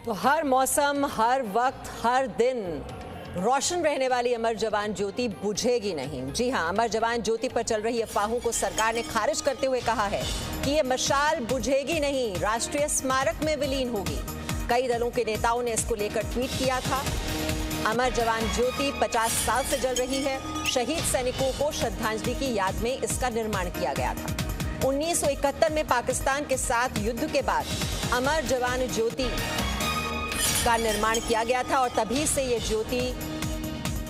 तो हर मौसम, हर वक्त, हर दिन रोशन रहने वाली अमर जवान ज्योति बुझेगी नहीं। जी हां, अमर जवान ज्योति पर चल रही अफवाहों को सरकार ने खारिज करते हुए कहा है कि ये मशाल बुझेगी नहीं, राष्ट्रीय स्मारक में विलीन होगी। कई दलों के नेताओं ने इसको लेकर ट्वीट किया था। अमर जवान ज्योति 50 साल से जल रही है। शहीद सैनिकों को श्रद्धांजलि की याद में इसका निर्माण किया गया था। 1971 में पाकिस्तान के साथ युद्ध के बाद अमर जवान ज्योति का निर्माण किया गया था और तभी से ये ज्योति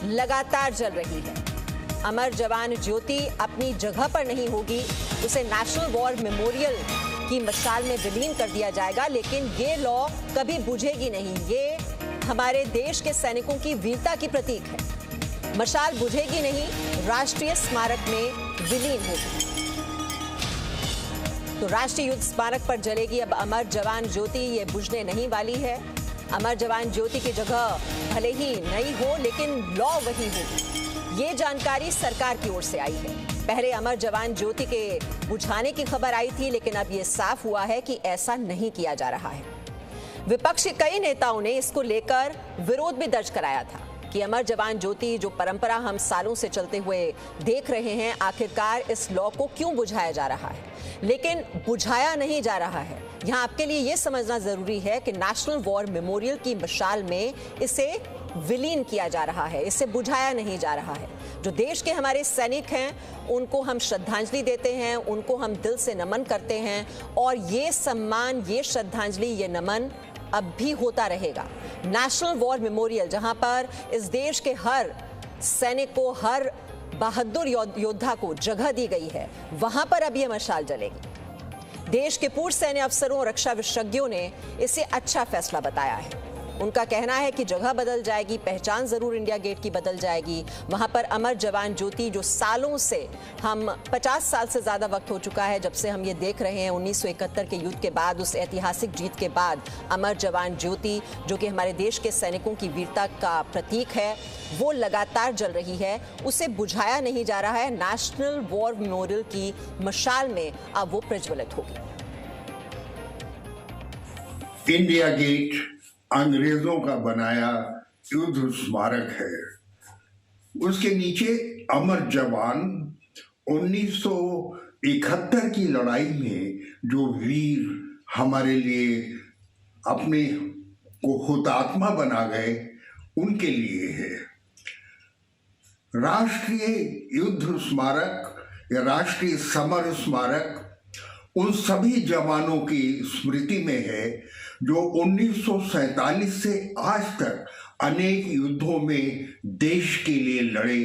लगातार जल रही है। अमर जवान ज्योति अपनी जगह पर नहीं होगी, उसे नेशनल वॉर मेमोरियल की मशाल में विलीन कर दिया जाएगा, लेकिन ये लौ कभी बुझेगी नहीं। ये हमारे देश के सैनिकों की वीरता की प्रतीक है। मशाल बुझेगी नहीं, राष्ट्रीय स्मारक में विलीन होगी। तो राष्ट्रीय युद्ध स्मारक पर जलेगी अब अमर जवान ज्योति। ये बुझने नहीं वाली है। अमर जवान ज्योति की जगह भले ही नई हो, लेकिन लौ वही होगी। ये जानकारी सरकार की ओर से आई है। पहले अमर जवान ज्योति के बुझाने की खबर आई थी, लेकिन अब ये साफ हुआ है कि ऐसा नहीं किया जा रहा है। विपक्षी कई नेताओं ने इसको लेकर विरोध भी दर्ज कराया था कि अमर जवान ज्योति जो परंपरा हम सालों से चलते हुए देख रहे हैं, आखिरकार इस लौ को क्यों बुझाया जा रहा है। लेकिन बुझाया नहीं जा रहा है। यहाँ आपके लिए ये समझना जरूरी है कि नेशनल वॉर मेमोरियल की मशाल में इसे विलीन किया जा रहा है, इसे बुझाया नहीं जा रहा है। जो देश के हमारे सैनिक हैं, उनको हम श्रद्धांजलि देते हैं, उनको हम दिल से नमन करते हैं और ये सम्मान, ये श्रद्धांजलि, ये नमन अब भी होता रहेगा। नेशनल वॉर मेमोरियल, जहां पर इस देश के हर सैनिक को, हर बहादुर योद्धा को जगह दी गई है, वहां पर अब ये मशाल जलेगी। देश के पूर्व सैन्य अफसरों और रक्षा विशेषज्ञों ने इसे अच्छा फैसला बताया है। उनका कहना है कि जगह बदल जाएगी, पहचान जरूर इंडिया गेट की बदल जाएगी। वहां पर अमर जवान ज्योति जो सालों से, हम 50 साल से ज्यादा वक्त हो चुका है जब से हम ये देख रहे हैं, 1971 के युद्ध के बाद, उस ऐतिहासिक जीत के बाद अमर जवान ज्योति जो कि हमारे देश के सैनिकों की वीरता का प्रतीक है, वो लगातार जल रही है। उसे बुझाया नहीं जा रहा है। नेशनल वॉर मेमोरियल की मशाल में अब वो प्रज्वलित होगी। इंडिया गेट अंग्रेजों का बनाया युद्ध स्मारक है। उसके नीचे अमर जवान 1971 की लड़ाई में जो वीर हमारे लिए अपने को हुतात्मा बना गए, उनके लिए है। राष्ट्रीय युद्ध स्मारक या राष्ट्रीय समर स्मारक उन सभी जवानों की स्मृति में है जो 1947 से आज तक अनेक युद्धों में देश के लिए लड़े।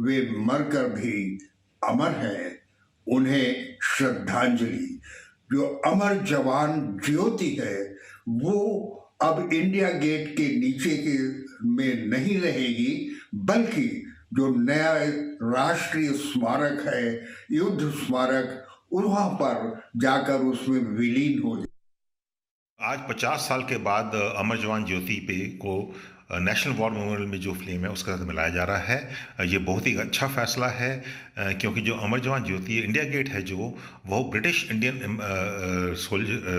वे मरकर भी अमर हैं। उन्हें श्रद्धांजलि। जो अमर जवान ज्योति है, वो अब इंडिया गेट के नीचे के में नहीं रहेगी, बल्कि जो नया राष्ट्रीय स्मारक है, युद्ध स्मारक, वहां पर जाकर उसमें विलीन हो। आज 50 साल के बाद अमर जवान ज्योति पे को नेशनल वॉर मेमोरियल में जो फ्लेम है उसके साथ मिलाया जा रहा है। ये बहुत ही अच्छा फैसला है, क्योंकि जो अमर जवान ज्योति इंडिया गेट है, जो वो ब्रिटिश इंडियन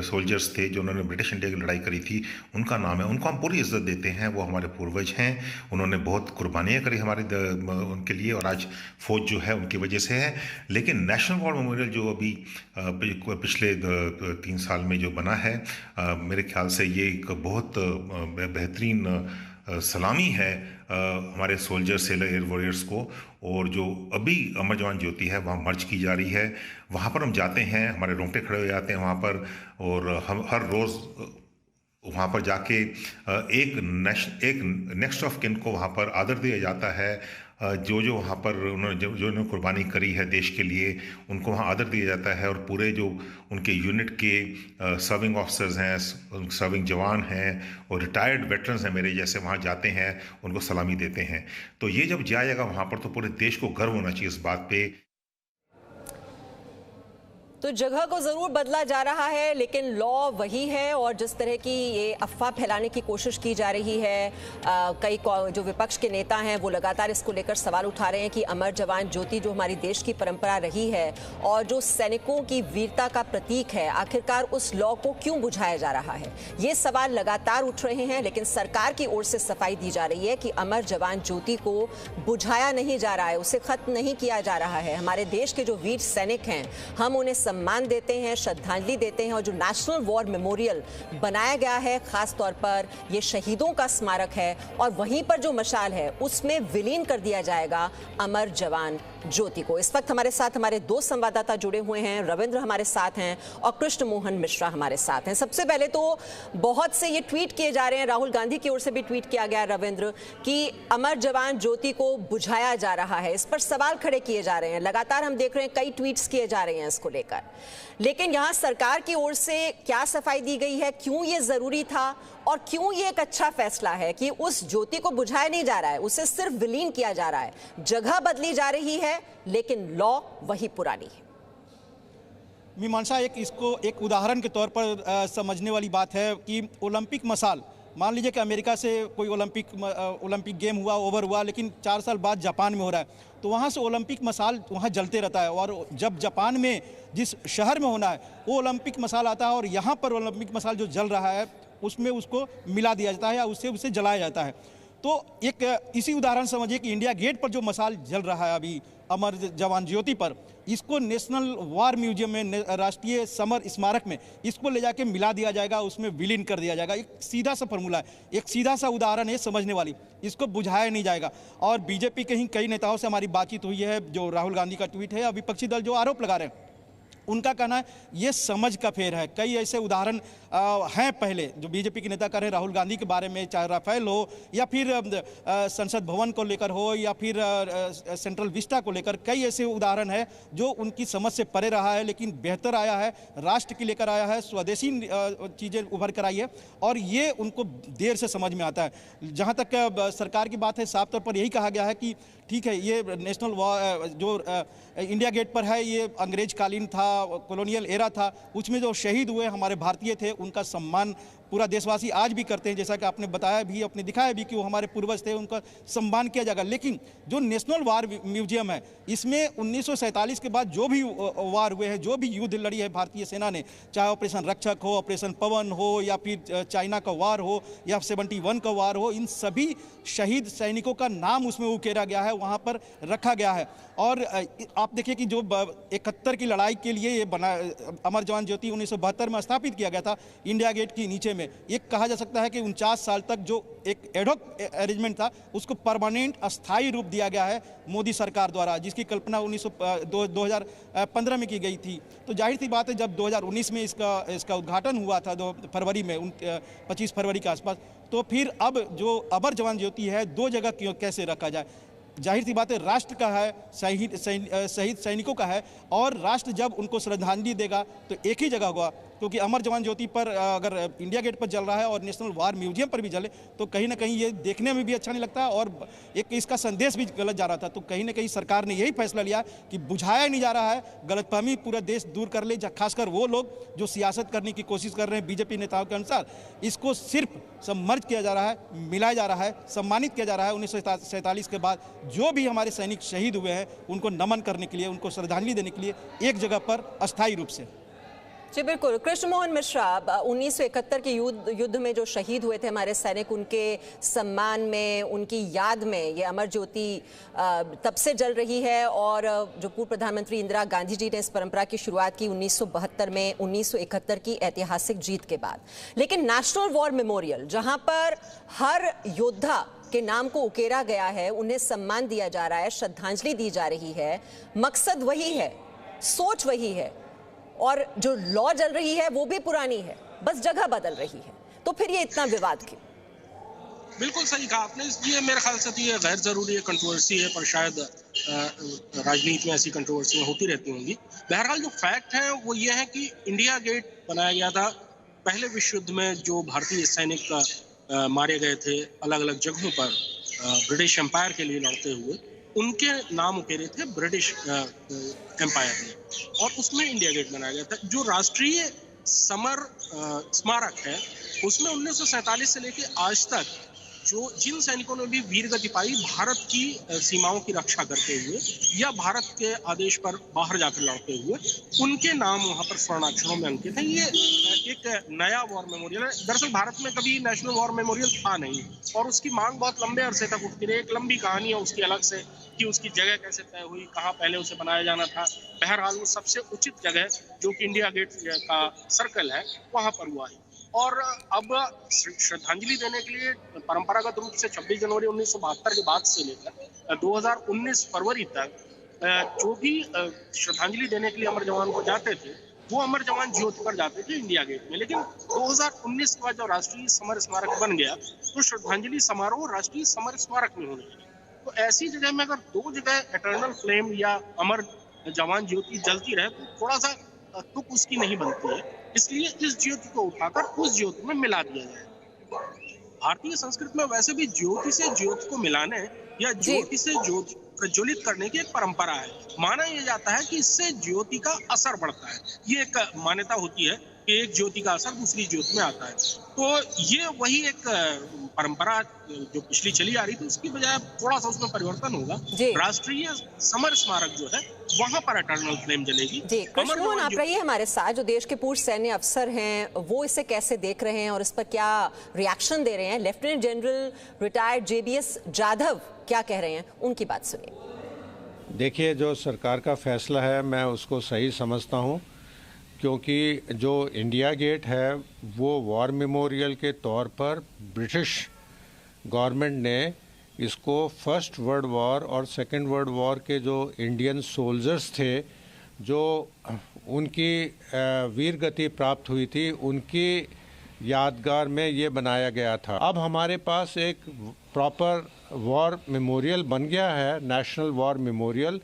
सोल्जर्स थे जो उन्होंने ब्रिटिश इंडिया की लड़ाई करी थी, उनका नाम है। उनको हम पूरी इज्जत देते हैं। वो हमारे पूर्वज हैं। उन्होंने बहुत कुर्बानियाँ करी हमारे उनके लिए, और आज फौज जो है उनकी वजह से है। लेकिन नेशनल वॉर मेमोरियल जो अभी पिछले 3 साल में जो बना है, मेरे ख्याल से ये एक बहुत बेहतरीन सलामी है हमारे सोल्जर, सेलर, एयर वॉरियर्स को। और जो अभी अमर जवान ज्योति है वहाँ मर्ज की जा रही है। वहाँ पर हम जाते हैं, हमारे रोंगटे खड़े हो जाते हैं वहाँ पर, और हम हर रोज़ वहाँ पर जाके एक नेक्स्ट ऑफ किन को वहाँ पर आदर दिया जाता है। जो वहाँ पर उन्होंने कुर्बानी करी है देश के लिए, उनको वहाँ आदर दिया जाता है। और पूरे जो उनके यूनिट के सर्विंग ऑफिसर्स हैं, सर्विंग जवान हैं और रिटायर्ड वेटरन्स हैं मेरे जैसे, वहाँ जाते हैं, उनको सलामी देते हैं। तो ये जब जाएगा वहाँ पर, तो पूरे देश को गर्व होना चाहिए इस बात पे। तो जगह को जरूर बदला जा रहा है, लेकिन लॉ वही है। और जिस तरह की ये अफवाह फैलाने की कोशिश की जा रही है, कई जो विपक्ष के नेता हैं वो लगातार इसको लेकर सवाल उठा रहे हैं कि अमर जवान ज्योति जो हमारी देश की परंपरा रही है और जो सैनिकों की वीरता का प्रतीक है, आखिरकार उस लॉ को क्यों बुझाया जा रहा है। ये सवाल लगातार उठ रहे हैं, लेकिन सरकार की ओर से सफाई दी जा रही है कि अमर जवान ज्योति को बुझाया नहीं जा रहा है, उसे खत्म नहीं किया जा रहा है। हमारे देश के जो वीर सैनिक हैं, हम उन्हें सम्मान देते हैं, श्रद्धांजलि देते हैं। और जो नेशनल वॉर मेमोरियल बनाया गया है, खास तौर पर ये शहीदों का स्मारक है, और वहीं पर जो मशाल है उसमें विलीन कर दिया जाएगा अमर जवान ज्योति को। इस वक्त हमारे साथ हमारे दो संवाददाता जुड़े हुए हैं, रविंद्र हमारे साथ हैं और कृष्ण मोहन मिश्रा हमारे साथ हैं। सबसे पहले तो बहुत से ये ट्वीट किए जा रहे हैं, राहुल गांधी की ओर से भी ट्वीट किया गया रविंद्र, कि अमर जवान ज्योति को बुझाया जा रहा है। इस पर सवाल खड़े किए जा रहे हैं, लगातार हम देख रहे हैं कई ट्वीट्स किए जा रहे हैं इसको लेकर। लेकिन यहाँ सरकार की ओर से क्या सफाई दी गई है, क्यों ये जरूरी था और क्यों ये एक अच्छा फैसला है कि उस ज्योति को बुझाया नहीं जा रहा है, उसे सिर्फ विलीन किया जा रहा है। जगह बदली जा रही है, लेकिन लॉ वही पुरानी है। मीमांसा, इसको एक उदाहरण के तौर पर समझने वाली बात है कि ओलंपिक मसाल, मान लीजिए कि अमेरिका से कोई ओलंपिक गेम हुआ, ओवर हुआ, लेकिन 4 साल बाद जापान में हो रहा है, तो वहाँ से ओलंपिक मसाल वहाँ जलते रहता है। और जब जापान में जिस शहर में होना है वो ओलंपिक मसाल आता है और यहाँ पर ओलंपिक मसाल जो जल रहा है उसमें उसको मिला दिया जाता है या उसे जलाया जाता है। तो एक इसी उदाहरण समझिए कि इंडिया गेट पर जो मसाल जल रहा है अभी अमर जवान ज्योति पर, इसको नेशनल वॉर म्यूजियम में, राष्ट्रीय समर स्मारक में इसको ले जाके मिला दिया जाएगा, उसमें विलीन कर दिया जाएगा। एक सीधा सा फॉर्मूला है, एक सीधा सा उदाहरण है समझने वाली, इसको बुझाया नहीं जाएगा। और बीजेपी के ही कई नेताओं से हमारी बातचीत हुई है, जो राहुल गांधी का ट्वीट है, विपक्षी दल जो आरोप लगा रहे हैं उनका कहना है ये समझ का फेर है। कई ऐसे उदाहरण हैं पहले जो बीजेपी के नेता कर रहे हैं राहुल गांधी के बारे में, चाहे राफेल हो या फिर संसद भवन को लेकर हो या फिर सेंट्रल विस्टा को लेकर, कई ऐसे उदाहरण है जो उनकी समझ से परे रहा है, लेकिन बेहतर आया है, राष्ट्र की लेकर आया है, स्वदेशी चीज़ें उभर कर आई है और ये उनको देर से समझ में आता है। जहाँ तक सरकार की बात है, साफ तौर पर यही कहा गया है कि ठीक है, ये नेशनल वॉर जो इंडिया गेट पर है ये अंग्रेज कालीन था, कॉलोनियल एरा था, उसमें जो शहीद हुए हमारे भारतीय थे उनका सम्मान पूरा देशवासी आज भी करते हैं। जैसा कि आपने बताया भी, आपने दिखाया भी कि वो हमारे पूर्वज थे, उनका सम्मान किया जाएगा। लेकिन जो नेशनल वार म्यूजियम है, इसमें 1947 के बाद जो भी वार हुए हैं, जो भी युद्ध लड़ी है भारतीय सेना ने, चाहे ऑपरेशन रक्षक हो, ऑपरेशन पवन हो या फिर चाइना का वार हो या 71 का वार हो, इन सभी शहीद सैनिकों का नाम उसमें उकेरा गया है, वहाँ पर रखा गया है। और आप देखिए कि जो 71 की लड़ाई के लिए ये बना अमर जवान ज्योति 1972 में स्थापित किया गया था इंडिया गेट के नीचे में, एक कहा जा सकता है कि 49 साल तक जो एक एडहॉक अरेंजमेंट था उसको परमानेंट अस्थायी रूप दिया गया है मोदी सरकार द्वारा, जिसकी कल्पना 2015 में की गई थी। तो जाहिर सी बात है जब 2019 में इसका उद्घाटन हुआ था 2 फरवरी में, 25 फरवरी के आसपास, तो फिर अब जो अमर जवान ज्योति है 2 जगह क्यों कैसे रखा जाए। जाहिर सी बात है राष्ट्र का है, शहीद सैनिकों का है, और राष्ट्र जब उनको श्रद्धांजलि देगा तो एक ही जगह होगा, क्योंकि अमर जवान ज्योति पर अगर इंडिया गेट पर जल रहा है और नेशनल वार म्यूजियम पर भी जले तो कहीं ना कहीं ये देखने में भी अच्छा नहीं लगता और एक इसका संदेश भी गलत जा रहा था। तो कहीं ना कहीं सरकार ने यही फैसला लिया कि बुझाया नहीं जा रहा है, गलतफहमी पूरा देश दूर कर ले, खासकर वो लोग जो सियासत करने की कोशिश कर रहे हैं बीजेपी नेताओं के अनुसार, इसको सिर्फ सम्मर्ज किया जा रहा है, मिलाया जा रहा है, सम्मानित किया जा रहा है। 1947 के बाद जो भी हमारे सैनिक शहीद हुए हैं उनको नमन करने के लिए, उनको श्रद्धांजलि देने के लिए एक जगह पर अस्थायी रूप से। जी बिल्कुल। कृष्ण मोहन मिश्रा, 1971 के युद्ध में जो शहीद हुए थे हमारे सैनिक, उनके सम्मान में, उनकी याद में ये अमर ज्योति तब से जल रही है और जो पूर्व प्रधानमंत्री इंदिरा गांधी जी ने इस परंपरा की शुरुआत की 1972 में 1971 की ऐतिहासिक जीत के बाद। लेकिन नेशनल वॉर मेमोरियल, जहां पर हर योद्धा के नाम को उकेरा गया है, उन्हें सम्मान दिया जा रहा है, श्रद्धांजलि दी जा रही है, मकसद वही है, सोच वही है, और जो लॉ जल रही है वो भी पुरानी है, बस जगह बदल रही है, तो फिर ये इतना विवाद क्यों? बिल्कुल सही कहा आपने। ये मेरे ख्याल से तो ये गैर जरूरी है, कंट्रोवर्सी है, पर शायद राजनीति में ऐसी कंट्रोवर्सी होती रहती होंगी। बहरहाल जो फैक्ट है वो ये है कि इंडिया गेट बनाया गया था पहले विश्व युद्ध में, जो भारतीय सैनिक मारे गए थे अलग अलग जगहों पर ब्रिटिश एम्पायर के लिए लड़ते हुए, उनके नाम उकेरे थे ब्रिटिश एम्पायर ने, और उसमें इंडिया गेट बनाया गया था। जो राष्ट्रीय समर स्मारक है उसमें 1947 से लेकर आज तक जिन सैनिकों ने भी वीरगति पाई भारत की सीमाओं की रक्षा करते हुए या भारत के आदेश पर बाहर जाकर लड़ते हुए, उनके नाम वहां पर स्वर्णाक्षरों में अंकित है। ये एक नया वॉर मेमोरियल है। दरअसल भारत में कभी नेशनल वॉर मेमोरियल था नहीं, और उसकी मांग बहुत लंबे अरसे तक उठती रही। एक लंबी कहानी है उसकी अलग से कि उसकी जगह कैसे तय हुई, कहाँ पहले उसे बनाया जाना था। बहरहाल वो सबसे उचित जगह जो कि इंडिया गेट का सर्कल है वहां पर हुआ है। और अब श्रद्धांजलि देने के लिए परंपरागत रूप से 26 जनवरी 1972 के बाद से लेकर 2019 फरवरी तक जो भी श्रद्धांजलि देने के लिए अमर जवान को जाते थे वो अमर जवान ज्योति पर जाते थे इंडिया गेट में। लेकिन 2019 के बाद जब राष्ट्रीय समर स्मारक बन गया तो श्रद्धांजलि समारोह राष्ट्रीय समर स्मारक में होने लगे। तो ऐसी जगह में अगर दो जगह एटर्नल फ्लेम या अमर जवान ज्योति जलती रहे तो थोड़ा सा तुक उसकी नहीं बनती है। इसलिए इस ज्योति को उठाकर उस ज्योति में मिला दिया जाए। भारतीय संस्कृति में वैसे भी ज्योति से ज्योति को मिलाने या ज्योति से ज्योति प्रज्वलित करने की एक परंपरा है। माना यह जाता है कि इससे ज्योति का असर बढ़ता है। ये एक मान्यता होती है कि एक ज्योति का असर दूसरी ज्योति में आता है। तो ये वही एक परंपरा जो पिछली चली आ रही थी उसकी बजाय थोड़ा सा उसमें परिवर्तन होगा। राष्ट्रीय समर स्मारक जो है वहां पर एटर्नल फ्लेम जलेगी। जी कृष्णमोहन, आप रहिए हमारे साथ। जो देश के पूर्व सैन्य अफसर हैं वो इसे कैसे देख रहे हैं और इस पर क्या रिएक्शन दे रहे हैं? Lieutenant general retired JBS Jadhav क्या कह रहे हैं, उनकी बात सुनिए। देखिए, जो सरकार का फैसला है मैं उसको सही समझता हूँ, क्योंकि जो इंडिया गेट है वो वॉर मेमोरियल के तौर पर ब्रिटिश गवर्नमेंट ने इसको फर्स्ट वर्ल्ड वॉर और सेकेंड वर्ल्ड वॉर के जो इंडियन सोल्जर्स थे जो उनकी वीर गति प्राप्त हुई थी उनकी यादगार में ये बनाया गया था। अब हमारे पास एक प्रॉपर वॉर मेमोरियल बन गया है, नेशनल वॉर मेमोरियल।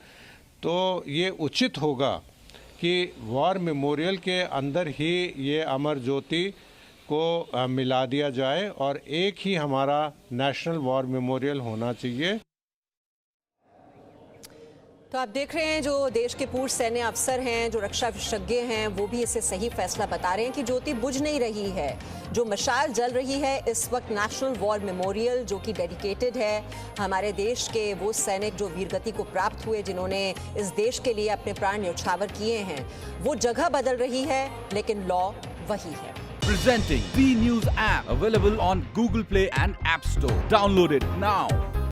तो ये उचित होगा कि वॉर मेमोरियल के अंदर ही ये अमर ज्योति को मिला दिया जाए और एक ही हमारा नेशनल वॉर मेमोरियल होना चाहिए। तो आप देख रहे हैं जो देश के पूर्व सैन्य अफसर हैं, जो रक्षा विशेषज्ञ हैं, वो भी इसे सही फैसला बता रहे हैं कि ज्योति बुझ नहीं रही है। जो मशाल जल रही है इस वक्त नेशनल वॉर मेमोरियल जो कि डेडिकेटेड है हमारे देश के वो सैनिक जो वीरगति को प्राप्त हुए, जिन्होंने इस देश के लिए अपने प्राण न्यौछावर किए हैं। वो जगह बदल रही है लेकिन लॉ वही है। Presenting B News app available on Google Play and App Store. Download it now.